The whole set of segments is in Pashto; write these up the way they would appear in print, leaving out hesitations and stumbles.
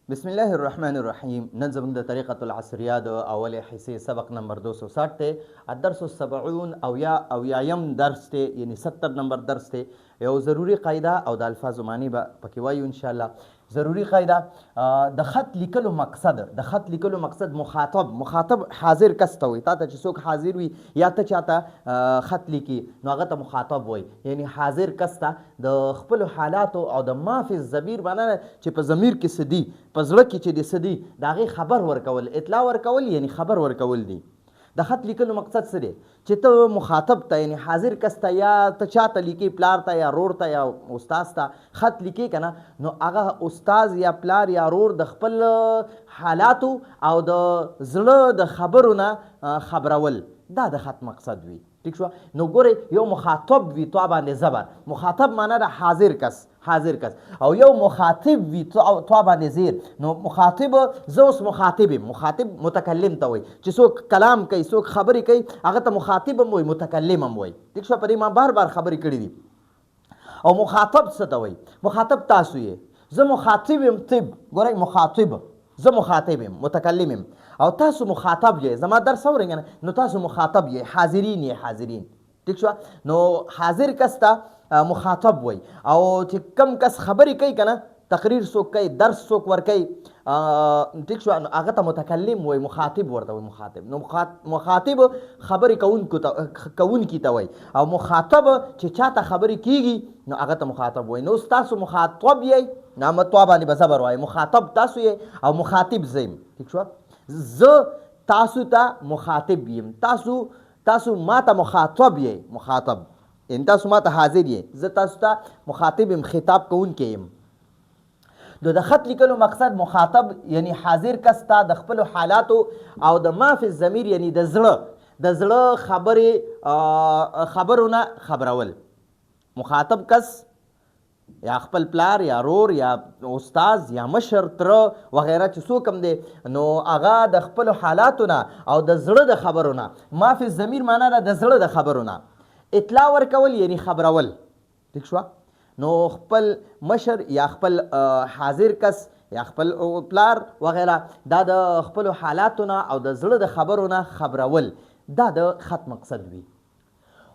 بسم الله الرحمن الرحیم. نن زموږ د طریقة العصریه د اولې حصې سبق نمبر 260 دی. الدرس السبعون اویایم درس دی، یعنی 70 نمبر درس دی. یو ضروری قاعده او د الفاظو معنی به پکې وایو انشاءالله. ضروری قاعده د خط لیکلو مقصد مخاطب حاضر کس ته وي. تا ته چې څوک حاضر وي یا ته چاته خط لیکي نو هغه ته مخاطب وي، یعنی حاضر کس ته د خپلو حالاتو او د ما فی الضمیر معنی چې په ضمیر کې څه دي، په زړه کې چې د څه دي د هغې خبر ورکول، اطلاع ورکول، یعنی خبر ورکول دي. د خط لیکلو مقصد څه دی؟ چې ته مخاطب ته یعنی حاضر کس ته یا ته چاته لیکي، پلار ته یا رور ته یا استاذ ته خط لیکي که نه، نو هغه استاذ یا پلار یا رور د خپل حالاتو او د زړه د خبرو نه خبرول، دا د خط مقصد وي. ٹھیک شو؟ نو ګورئ، یو مخاطب وي تو باندې زبر، مخاطب معنی د حاضر کس او یو مخاطب وي تو باندې زیر. نو مخاطب، زه اوس مخاطب یم، مخاطب متکلم ته وایي چې څوک کلام کوي، څوک خبرې کوي، هغه ته مخاطب هم وایي، متکلم هم وایي. ٹھیک شو؟ په دې ما بار خبرې کړي دي. او مخاطب څه ته وایي؟ مخاطب تاسو یې، زه مخاطب یم. طب ګورئ، مخاطب، زه مخاطب یم، متکلم یم، او تاسو مخاطب یې. زما درس اورئ که نه، نو تاسو مخاطب یې، حاضرین. ٹھیک شو؟ نو حاضر کس ته مخاطب وای. او چې کم کس خبرې کوي که نه، تقریر څوک کوي، درس څوک ورکوي، ٹھیک شو، نو هغه ته متکلم وای، مخاطب ورته وای. مخاطب نو مخاطب خبرې کوونکي ته وای، او مخاطب چې چاته خبرې کیږي نو هغه ته مخاطب وای. نو تاسو مخاطب یې، نامتوا باندې به زبر وای. مخاطب تاسو یې او مخاطب زه یم. ٹھیک شو؟ زه تاسو ته مخاطب یم، تاسو ما ته مخاطب یې، مخاطب یعنی تاسو ما ته حاضر یې، زه تاسو ته مخاطب یم، خطاب کوونکی یم. نو د خط لیکلو مقصد مخاطب یعنی حاضر کس ته د خپلو حالاتو او د ما فی الضمیر یعنی د زړه خبرو نه خبرول. مخاطب کس یا خپل پلار یا رور یا استاذ یا مشر تره وغیره چې څوک هم دی، نو هغه د خپلو حالاتو نه او د زړه د خبرو نه، ما فی الضمیر معنی ده د زړه د خبرو نه اطلاع ورکول، یعنی خبرول. ٹھیک شو؟ نو خپل مشر یا خپل حاضر کس یا خپل پلار وغیره، دا د خپلو حالاتو نه او د زړه د خبرو نه خبرول، دا د خط مقصد وي.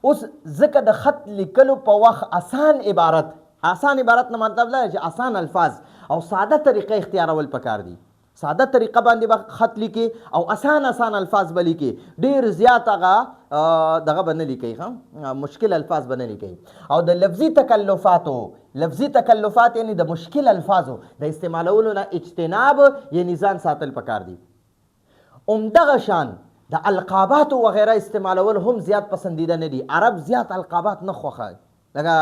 اوس ځکه د خط لیکلو په وخت آسان عبارت نه مطلب دا چې آسان الفاظ او ساده طریقه اختیارول پکار دي. ساده طریقه باندې به خط لیکي او آسان الفاظ به لیکي، ډېر زیات هغه دغه به نه لیکي، مشکل الفاظ به نه لیکي. او د لفظي تکلفات یعنی د مشکل الفاظو د استعمالولو نه اجتناب یعنی ځان ساتل پکار دي. همدغه شان د القابات وغیره استعمالول هم زیات پسندیده نه دي. عرب زیات القابات نه خوښه، لکه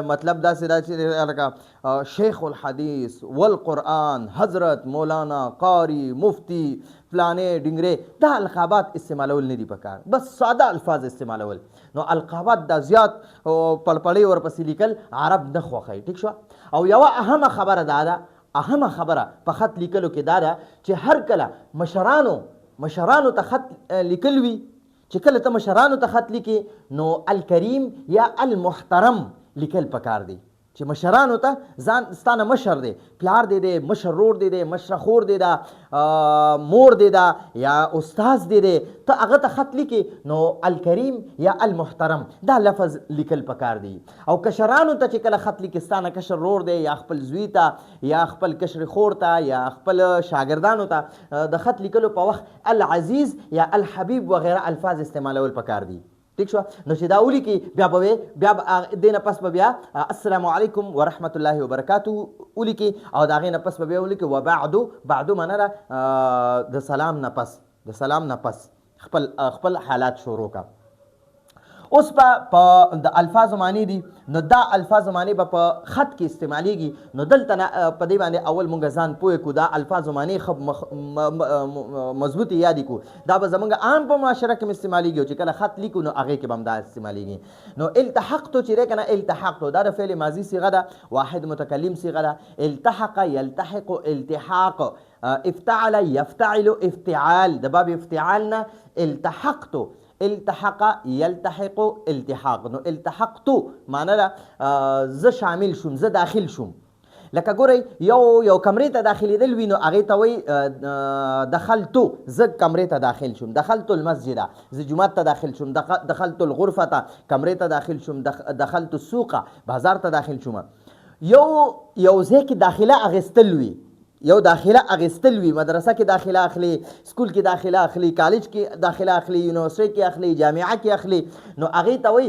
مطلب داسې دا چې لکه شیخ الحدیث والقرآن، حضرت، مولانا، قاری، مفتی، فلانې ډنګرې، دا القابات استعمالول نه دي پکار، بس ساده الفاظ استعمالول. نو القابات دا زیات پړپړې ورپسې لیکل عرب نه خوښوي. ٹھیک شو؟ او یوه اهمه خبره دا ده، اهمه خبره په خط لیکلو کې دا ده چې هر کله مشرانو ته خط لیکل وي، چې کله ته مشرانو ته خط لیکي نو الکریم یا المحترم لیکل پکار دی. چې مشرانو ته ځان ستانه مشر دی، پلار دی، مشر رور دی، مشره خور دی، دا مور دی، دا یا استاذ دی، ته هغه ته خط لیکي نو الکریم یا المحترم دا لفظ لیکل پکار دی. او کشرانو ته چې کله خط لیکي، ستانه کشر رور دی یا خپل زوی ته یا خپل کشر خور ته یا خپل شاګردانو ته د خط لیکلو په وخت العزیز یا الحبیب وغیره الفاظ استعمالول پکار دی. ٹھیک شو؟ نو چې دا ولیکي بیا دې نه پس به بیا السلام علیکم ورحمت الله وبرکاتو ولیکي، او د هغې نه پس به بیا ولیکي وبعدو معنی ده د سلام نه پس خپل حالات شروع کا. اوس په د الفاظو معنی دي، نو دا الفاظو معنی به په خط کې استعمالیږي. نو دلته په دې باندې اول مونږ ځان پوه کړو، دا الفاظو معنی مضبوطې یادې کړو. دا به زمونږ عام په معاشره کې استعمالیږي، چې کله خط لیکو نو هغې کې به هم دا استعمالیږي. نو التحقتو چې دی که نه، التحقتو دا د فعل ماضي صیغه ده، واحد متکلم صیغه ده. التحق یلتحق التحاق، افتعل یفتعل افتعال، د باب افتعال نه التحقتو، التحق یلتحق التحاق. نو التحقتو معنی ده زه شامل شوم، زه داخل شوم. لکه ګورئ یو کمرې ته داخلېدل وي نو هغې ته وایي دخلتو، زه کمرې ته داخل شوم، دخلتو المسجده، زه جومات ته داخل شوم، دخلتو الغرفته، کمرې ته داخل شوم، دخلتو السوقه، بازار ته داخل شوم. یو ځای کې داخله اخیستل وي، یو داخله اخیستل وي، مدرسه کې داخله اخلي، سکول کې داخله اخلي، کالج کې داخله اخلي، یونیورسټۍ کې اخلي، جامعه کې اخلي، نو هغې ته وایي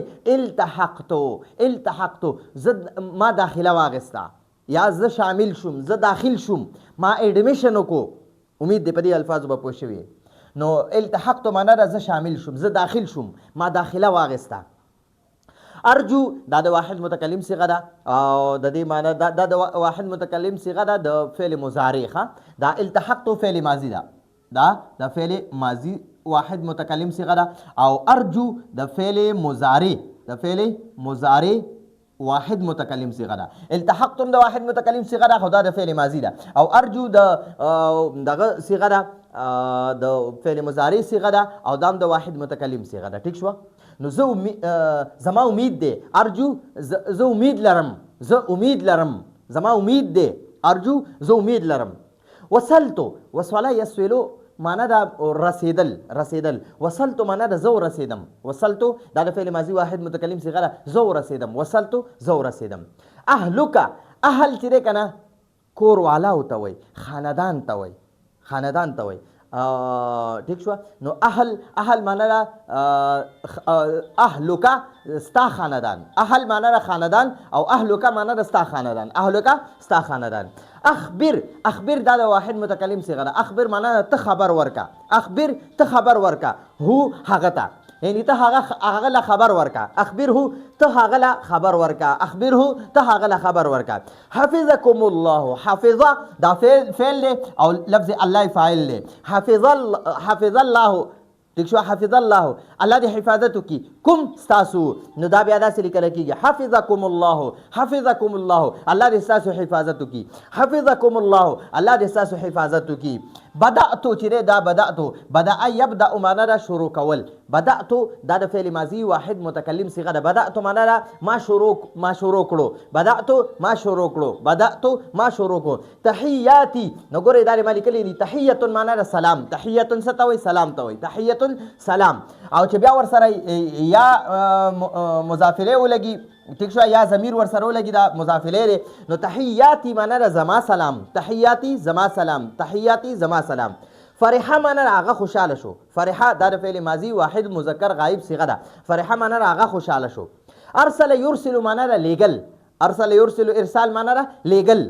التحقتو، زه ما داخله واخیسته یا زه شامل شوم، زه داخل شوم، ما ایډمیشن وکړو. امید دی په دې الفاظو به پوه شوي. نو التحقتو معنا ده زه شامل شوم، زه داخل شوم، ما داخله واخیسته. ارجو دا د واحد متکلم صيغه ده او د دې معنی دا د واحد متکلم صيغه ده د فعل مضارع ښه. دا التحقت فعل ماضي ده، دا د فعل ماضي واحد متکلم صيغه ده او ارجو د فعل مضارع واحد متکلم صيغه ده. التحقتم د واحد متکلم صيغه ده، خو دا د فعل ماضي ده. او ارجو دغه صيغه ده، د فعل مضارع صيغه ده او دا هم د واحد متکلم صيغه ده. ټیک شوه. نو زما امید دی، ارجو زه امید لرم، زما امید دی، ارجو زه امید لرم. وصلتو، وصله یسولو معنا ده رسیدل، وصلتو معنا ده زه ورسیدم، وصلتو دا د فعل ماضي واحد متکلم صيغه ده، زه ورسیدم، وصلتو زه ورسیدم. اهلک، اهل چې دی که نه کور والاو ته وایي، خاندان ته وایي. ٹھیک شو. نو اهل معنا ده اهلک ستا خاندان، اهل معنا ده خاندان او اهلک معنا ده ستا خاندان، اهلک ستا خاندان. اخبر دا د واحد متکلم صيغه ده. اخبر معنا ده ته خبر ورکا، اخبر ته خبر ورکا، هو هغه ته، یعنی ته هغه له خبر ورکا، اخبره ته هغه له خبر ورکا، اخبره ته هغه له خبر ورکا. حفظکم الله، حفظ دا فعل دی او لفظ الله فاعل دی. حفظ الله، ٹھیک شو. حفظ الله، الله دې حفاظت وکړي، کوم ستاسو. نو دا بیا داسې لیکل کېږي حفظکم الله، حفظکم الله، الله دې ستاسو حفاظت وکړي، حفظکم الله، الله دې ستاسو حفاظت وکړي. بدأتو چې دی دا بدأتو، بدأ یبدأ معنا ده شروع کول. بدأتو دا د فعل ماضي واحد متکلم صيغه ده. بدأتو معنا ده ما شروع کړو، بدأتو ما شروع کړو. تحیاتی، نو ګورئ دا ما لیکلي دي تحیة معنا ده سلام، تحیة څه ته وایي؟ سلام ته وایي، تحیة سلام. او چې بیا ورسره یا مضافله ولګي، ٹھیک شو، یا ضمیر ورسره ولګي دا مضافله دی، نو تحیاتی معنا ده زما سلام، تحیاتی زما سلام، تحیاتی زما سلام. فرحه معنا ده هغه خوشحاله شو، فرحه دا د فعل ماضي واحد مذکر غایب صيغه ده. فرحه معنا ده هغه خوشحاله شو. ارسل یرسل معنا ده لیږل، ارسل یرسل ارسال معنا ده لیږل.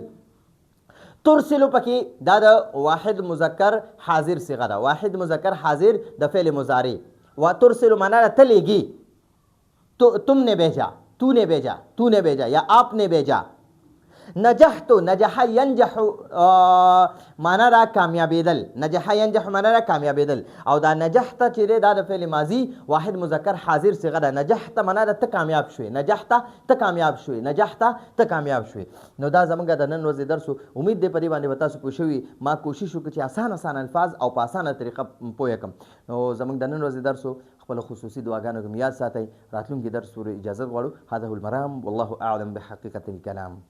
ترسلو پکې دا د واحد مذکر حاضر صيغه ده، واحد مذکر حاضر د فعل مضارع. و ترسلو معنا ده ته لیږي، تم نے بھیجا، تو نے بھیجا، تو نے بھیجا یا آپ نے بھیجا. نجحتو، نجح ینجح معنا ده کامیابېدل، نجح ینجح معنا ده کامیابېدل. او دا نجحت چې دی دا د فعل ماضي واحد مذکر حاضر صيغه ده. نجحت معنا ده ته کامیاب شوې، نجحت ته کامیاب شوې، نجحت ته کامیاب شوې. نو دا زموږ د نن ورځې درس و. امید دی په دې باندې به تاسو پوه شوي. ما کوشش وکړو چې اسان الفاظ او په اسانه طریقه پوه کړم. نو زموږ د نن ورځې درس و. خپل خصوصي دعاګانو کې یاد ساتئ. راتلونکي درس پورې اجازه غواړو. هذا هو المرام والله اعلم بحقیقة الكلام.